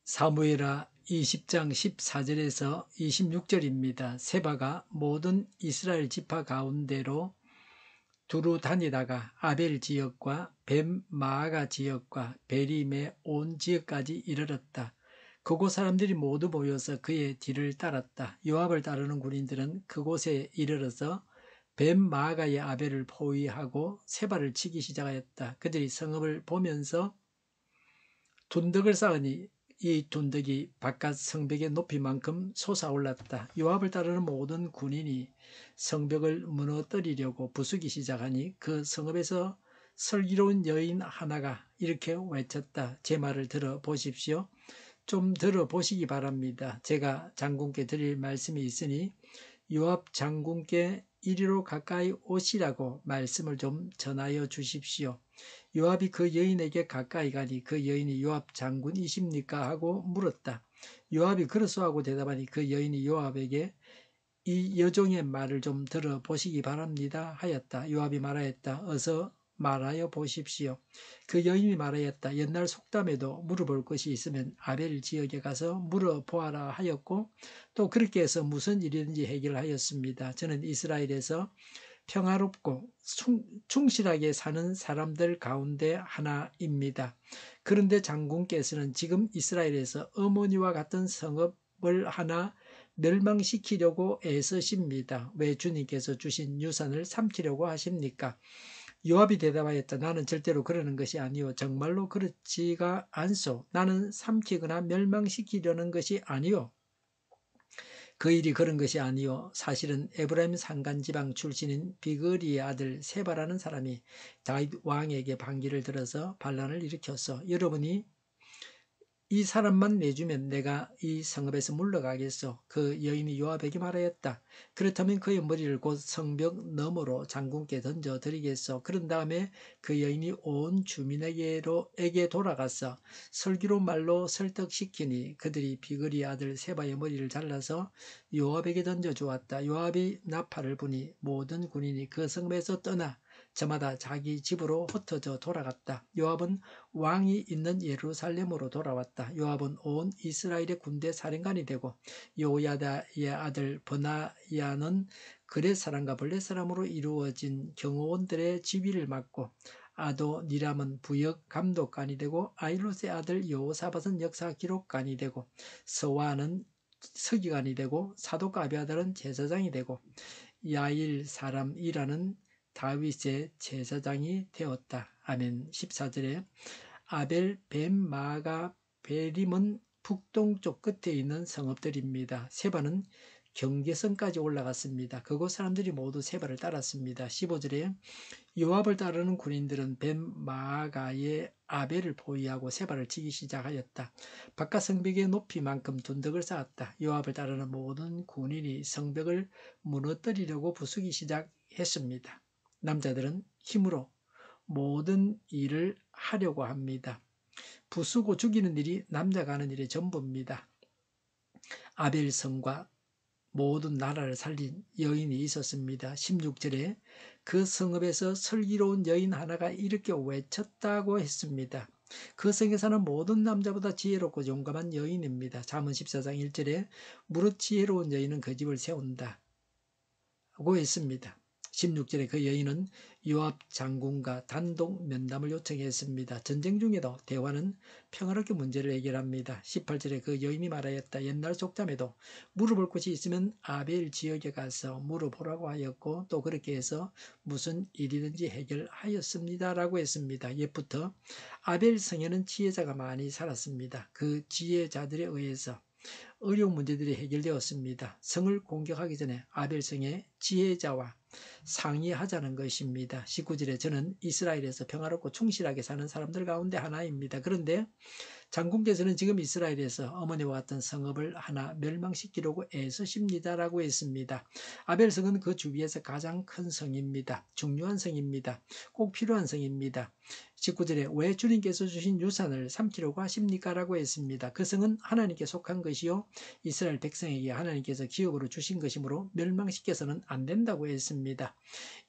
사무엘하 20장 14절에서 26절입니다. 세바가 모든 이스라엘 지파 가운데로 두루 다니다가 아벨 지역과 벤마아가 지역과 베림의 온 지역까지 이르렀다. 그곳 사람들이 모두 모여서 그의 뒤를 따랐다. 요압을 따르는 군인들은 그곳에 이르러서 벤마아가의 아벨을 포위하고 세바를 치기 시작하였다. 그들이 성읍을 보면서 둔덕을 쌓으니 이 둔덕이 바깥 성벽의 높이만큼 솟아올랐다. 요압을 따르는 모든 군인이 성벽을 무너뜨리려고 부수기 시작하니 그 성읍에서 슬기로운 여인 하나가 이렇게 외쳤다. 제 말을 들어보십시오. 좀 들어보시기 바랍니다. 제가 장군께 드릴 말씀이 있으니 요압 장군께 이리로 가까이 오시라고 말씀을 좀 전하여 주십시오. 요압이 그 여인에게 가까이 가니 그 여인이 요압 장군이십니까? 하고 물었다. 요압이 그렇소 하고 대답하니 그 여인이 요압에게 이 여종의 말을 좀 들어보시기 바랍니다 하였다. 요압이 말하였다. 어서 말하여 보십시오. 그 여인이 말하였다. 옛날 속담에도 물어볼 것이 있으면 아벨 지역에 가서 물어보아라 하였고 또 그렇게 해서 무슨 일이든지 해결하였습니다. 저는 이스라엘에서 평화롭고 충실하게 사는 사람들 가운데 하나입니다. 그런데 장군께서는 지금 이스라엘에서 어머니와 같은 성읍을 하나 멸망시키려고 애쓰십니다. 왜 주님께서 주신 유산을 삼키려고 하십니까? 요압이 대답하였다. 나는 절대로 그러는 것이 아니요. 정말로 그렇지가 않소. 나는 삼키거나 멸망시키려는 것이 아니요. 그 일이 그런 것이 아니요. 사실은 에브라임 산간지방 출신인 비그리의 아들 세바라는 사람이 다윗 왕에게 반기를 들어서 반란을 일으켰어. 여러분이 이 사람만 내주면 내가 이 성읍에서 물러가겠소. 그 여인이 요압에게 말하였다. 그렇다면 그의 머리를 곧 성벽 너머로 장군께 던져드리겠소. 그런 다음에 그 여인이 온 주민에게 돌아가서 슬기로운 말로 설득시키니 그들이 비그리 아들 세바의 머리를 잘라서 요압에게 던져주었다. 요압이 나팔을 부니 모든 군인이 그 성읍에서 떠나 저마다 자기 집으로 흩어져 돌아갔다. 요압은 왕이 있는 예루살렘으로 돌아왔다. 요압은 온 이스라엘의 군대 사령관이 되고 요야다의 아들 버나야는 그렛 사람과 블렛 사람으로 이루어진 경호원들의 지휘를 맡고 아도니람은 부역 감독관이 되고 아일롯의 아들 여호사밧은 역사 기록관이 되고 서와는 서기관이 되고 사독 아비아달은 제사장이 되고 야일 사람이라는 다윗의 제사장이 되었다. 아멘. 14절에 아벨, 벤마가, 베림은 북동쪽 끝에 있는 성읍들입니다. 세바는 경계선까지 올라갔습니다. 그곳 사람들이 모두 세바를 따랐습니다. 15절에 요압을 따르는 군인들은 벤마가의 아벨을 포위하고 세바를 치기 시작하였다. 바깥 성벽의 높이만큼 둔덕을 쌓았다. 요압을 따르는 모든 군인이 성벽을 무너뜨리려고 부수기 시작했습니다. 남자들은 힘으로 모든 일을 하려고 합니다. 부수고 죽이는 일이 남자가 하는 일의 전부입니다. 아벨성과 모든 나라를 살린 여인이 있었습니다. 16절에 그 성읍에서 슬기로운 여인 하나가 이렇게 외쳤다고 했습니다. 그 성에 사는 모든 남자보다 지혜롭고 용감한 여인입니다. 잠언 14장 1절에 무릇 지혜로운 여인은 그 집을 세운다 고 했습니다. 16절에 그 여인은 요압 장군과 단독 면담을 요청했습니다. 전쟁 중에도 대화는 평화롭게 문제를 해결합니다. 18절에 그 여인이 말하였다. 옛날 속담에도 물어볼 곳이 있으면 아벨 지역에 가서 물어보라고 하였고 또 그렇게 해서 무슨 일이든지 해결하였습니다 라고 했습니다. 옛부터 아벨 성에는 지혜자가 많이 살았습니다. 그 지혜자들에 의해서 어려운 문제들이 해결되었습니다. 성을 공격하기 전에 아벨성의 지혜자와 상의하자는 것입니다. 19절에 저는 이스라엘에서 평화롭고 충실하게 사는 사람들 가운데 하나입니다. 그런데 장군께서는 지금 이스라엘에서 어머니와 같은 성읍을 하나 멸망시키려고 애쓰십니다라고 했습니다. 아벨성은 그 주위에서 가장 큰 성입니다. 중요한 성입니다. 꼭 필요한 성입니다. 19절에 왜 주님께서 주신 유산을 삼키려고 하십니까? 라고 했습니다. 그 성은 하나님께 속한 것이요 이스라엘 백성에게 하나님께서 기업으로 주신 것이므로 멸망시켜서는 안 된다고 했습니다.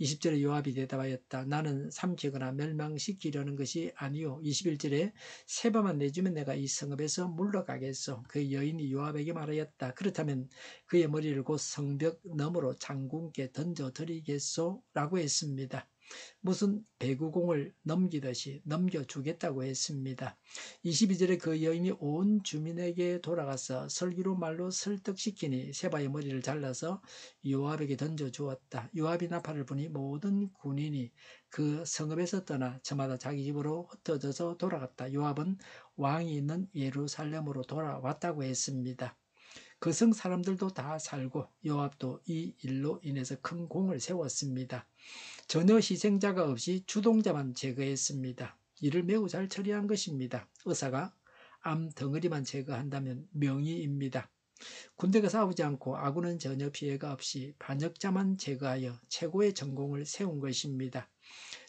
20절에 요압이 대답하였다. 나는 삼키거나 멸망시키려는 것이 아니요. 21절에 세바만 내주면 되면 내가 이 성읍에서 물러가겠소. 그 여인이 요압에게 말하였다. 그렇다면 그의 머리를 곧 성벽 너머로 장군께 던져드리겠소? 라고 했습니다. 무슨 배구공을 넘기듯이 넘겨주겠다고 했습니다. 22절에 그 여인이 온 주민에게 돌아가서 설기로 말로 설득시키니 세바의 머리를 잘라서 요압에게 던져주었다. 요압이 나팔을 부니 모든 군인이 그 성읍에서 떠나 저마다 자기 집으로 흩어져서 돌아갔다. 요압은 왕이 있는 예루살렘으로 돌아왔다고 했습니다. 그 성 사람들도 다 살고 요압도 이 일로 인해서 큰 공을 세웠습니다. 전혀 희생자가 없이 주동자만 제거했습니다. 이를 매우 잘 처리한 것입니다. 의사가 암 덩어리만 제거한다면 명의입니다. 군대가 싸우지 않고 아군은 전혀 피해가 없이 반역자만 제거하여 최고의 전공을 세운 것입니다.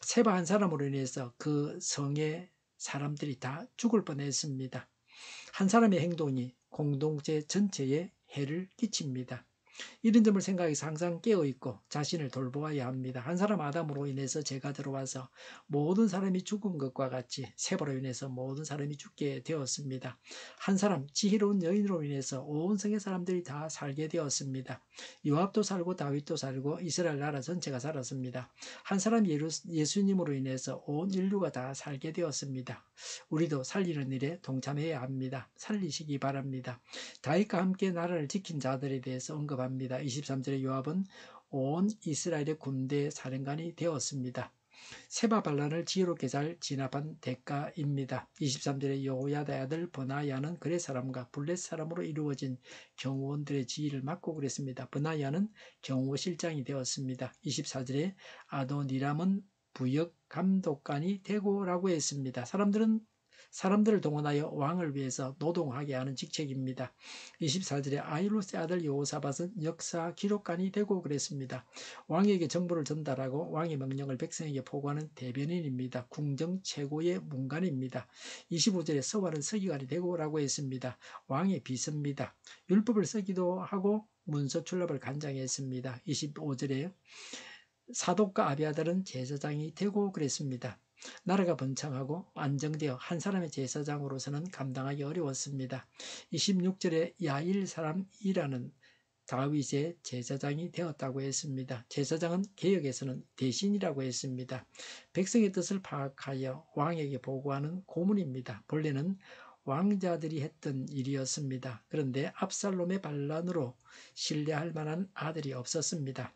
세바 한 사람으로 인해서 그 성의 사람들이 다 죽을 뻔했습니다. 한 사람의 행동이 공동체 전체에 해를 끼칩니다. 이런 점을 생각해서 항상 깨어있고 자신을 돌보아야 합니다. 한 사람 아담으로 인해서 죄가 들어와서 모든 사람이 죽은 것과 같이 세바로 인해서 모든 사람이 죽게 되었습니다. 한 사람 지혜로운 여인으로 인해서 온 성의 사람들이 다 살게 되었습니다. 요압도 살고 다윗도 살고 이스라엘 나라 전체가 살았습니다. 한 사람 예수님으로 인해서 온 인류가 다 살게 되었습니다. 우리도 살리는 일에 동참해야 합니다. 살리시기 바랍니다. 다윗과 함께 나라를 지킨 자들에 대해서 언급합니다. 23절에 요압은 온 이스라엘의 군대 사령관이 되었습니다. 세바 반란을 지혜롭게 잘 진압한 대가입니다. 23절에 여호야다의 아들 버나야는 그레 사람과 블렛 사람으로 이루어진 경호원들의 지휘를 맡고 그랬습니다. 버나야는 경호실장이 되었습니다. 24절에 아도니람은 부역 감독관이 되고라고 했습니다. 사람들을 동원하여 왕을 위해서 노동하게 하는 직책입니다. 24절에 아힐로스의 아들 여호사밧은 역사 기록관이 되고 그랬습니다. 왕에게 정보를 전달하고 왕의 명령을 백성에게 보고하는 대변인입니다. 궁정 최고의 문관입니다. 25절에 서war은 서기관이 되고라고 했습니다. 왕의 비서입니다. 율법을 쓰기도 하고 문서 출납을 간장했습니다. 25절에 사독과 아비아달은 제사장이 되고 그랬습니다. 나라가 번창하고 안정되어 한 사람의 제사장으로서는 감당하기 어려웠습니다. 26절에 야일 사람 이라는 다윗의 제사장이 되었다고 했습니다. 제사장은 개역에서는 대신이라고 했습니다. 백성의 뜻을 파악하여 왕에게 보고하는 고문입니다. 본래는 왕자들이 했던 일이었습니다. 그런데 압살롬의 반란으로 신뢰할 만한 아들이 없었습니다.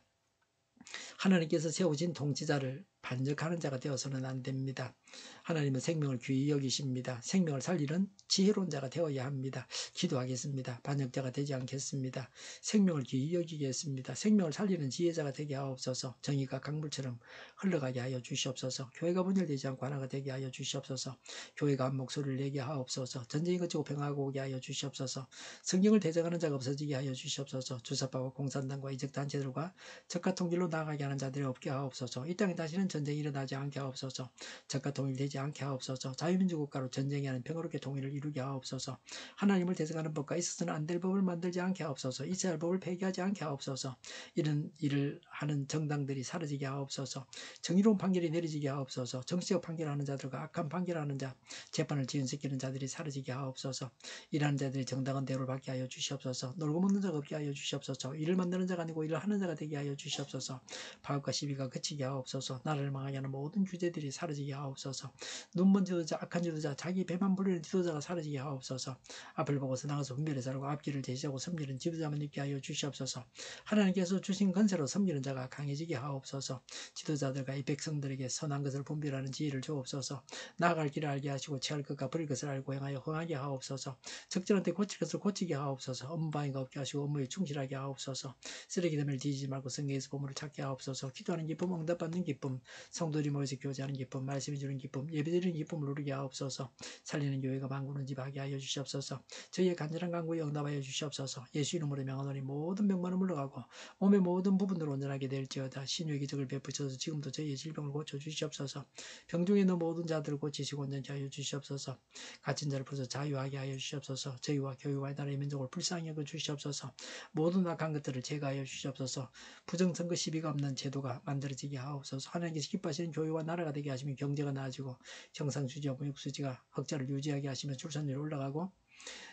하나님께서 세우신 통치자를 반역하는 자가 되어서는 안 됩니다. 하나님은 생명을 귀히 여기십니다. 생명을 살리는 지혜로운 자가 되어야 합니다. 기도하겠습니다. 반역자가 되지 않겠습니다. 생명을 귀히 여기겠습니다. 생명을 살리는 지혜자가 되게 하옵소서. 정의가 강물처럼 흘러가게 하여 주시옵소서. 교회가 분열되지 않고 하나가 되게 하여 주시옵소서. 교회가 한 목소리를 내게 하옵소서. 전쟁이 거치고 평화하고 오게 하여 주시옵소서. 성경을 대적하는 자가 없어지게 하여 주시옵소서. 주사파와 공산당과 이적단체들과 적과 통일로 나아가게 하는 자들이 없게 하옵소서. 이 땅에 다시는 전쟁이 일어나지 않게 하옵소서. 적과 통일되지 않게 하옵소서. 자유민주 국가로 전쟁이 하는 평화롭게 통일을 이루게 하옵소서. 하나님을 대적하는 법과 있어서는 안 될 법을 만들지 않게 하옵소서. 이스라엘 법을 폐기하지 않게 하옵소서. 이런 일을 하는 정당들이 사라지게 하옵소서. 정의로운 판결이 내려지게 하옵소서. 정치적 판결하는 자들과 악한 판결하는 자, 재판을 지연시키는 자들이 사라지게 하옵소서. 일하는 자들이 정당한 대우를 받게 하여 주시옵소서. 놀고 먹는 자가 없게 하여 주시옵소서. 일을 만드는 자가 아니고 일을 하는 자가 되게 하여 주시옵소서. 파업과 시비가 그치게 하옵소서. 나라를 망하게 하는 모든 규제들이 사라지게 하옵소서. 눈먼 지도자, 악한 지도자, 자기 배만 부리는 지도자가 사라지게 하옵소서. 앞을 보고서 나가서 분별해 살고 앞길을 제시하고 섬기는 지도자만 있게 하여 주시옵소서. 하나님께서 주신 건세로 섬기는 자가 강해지게 하옵소서. 지도자들과 이 백성들에게 선한 것을 분별하는 지혜를 주옵소서. 나아갈 길을 알게 하시고 취할 것과 버릴 것을 알고 행하여 흥하게 하옵소서. 적절한 때 고칠 것을 고치게 하옵소서. 업무방해가 없게 하시고 업무에 충실하게 하옵소서. 쓰레기됨을 뒤지지 말고 성경에서 보물을 찾게 하옵소서. 기도하는 기쁨, 응답받는 기쁨, 성도들이 모여서 교제하는 기쁨, 말씀해 주는 기쁨, 예배드리는 기쁨을 누리게 하옵소서. 살리는 교회가 만군을 지배하게 하여 주시옵소서. 저희의 간절한 간구에 응답하여 주시옵소서. 예수 이름으로 명하노니 모든 병만은 물러가고 몸의 모든 부분으로 온전하게 될지어다. 신유의 기적을 베푸셔서 지금도 저희의 질병을 고쳐 주시옵소서. 병중에 있는 모든 자들을 고치시고 온전케 하여 주시옵소서. 갇힌 자를 풀어서 자유하게 하여 주시옵소서. 저희와 교회와 나라의 민족을 불쌍히 여겨 주시옵소서. 모든 악한 것들을 제거하여 주시옵소서. 부정선거 시비가 없는 제도가 만들어지게 하옵소서. 하나님께서 하나님께서 기뻐하시는 교회와 나라가 되게 하시며 경제가 나아지고 정상수지와 무역수지가 흑자를 유지하게 하시며 출산율이 올라가고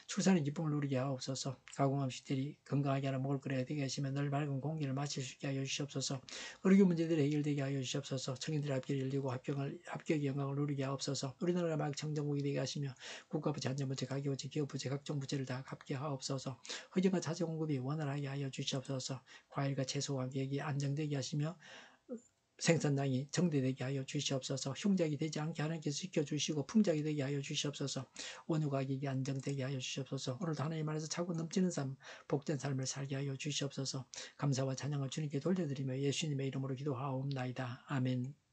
출산의 기쁨을 누리게 하옵소서. 가공함식들이 건강하게 하라 먹을 거리가 되게 하시며 늘 맑은 공기를 마실 수 있게 하여 주시옵소서. 의료 문제들이 해결되게 하여 주시옵소서. 청년들의 합격이 열리고 합격의 영광을 누리게 하옵소서. 우리나라가 막 청정국이 되게 하시며 국가부채, 안전부채, 가계부채, 기업부채, 각종 부채를 다 갚게 하옵소서. 허정과 자재 공급이 원활하게 하여 주시옵소서. 과일과 채소 가격이 안정되게 하시며 생산량이 정대되게 하여 주시옵소서. 흉작이 되지 않게 하나님께서 지켜주시고 풍작이 되게 하여 주시옵소서. 원유 가격이 안정되게 하여 주시옵소서. 오늘도 하나님 안에서 차고 넘치는 삶, 복된 삶을 살게 하여 주시옵소서. 감사와 찬양을 주님께 돌려드리며 예수님의 이름으로 기도하옵나이다. 아멘.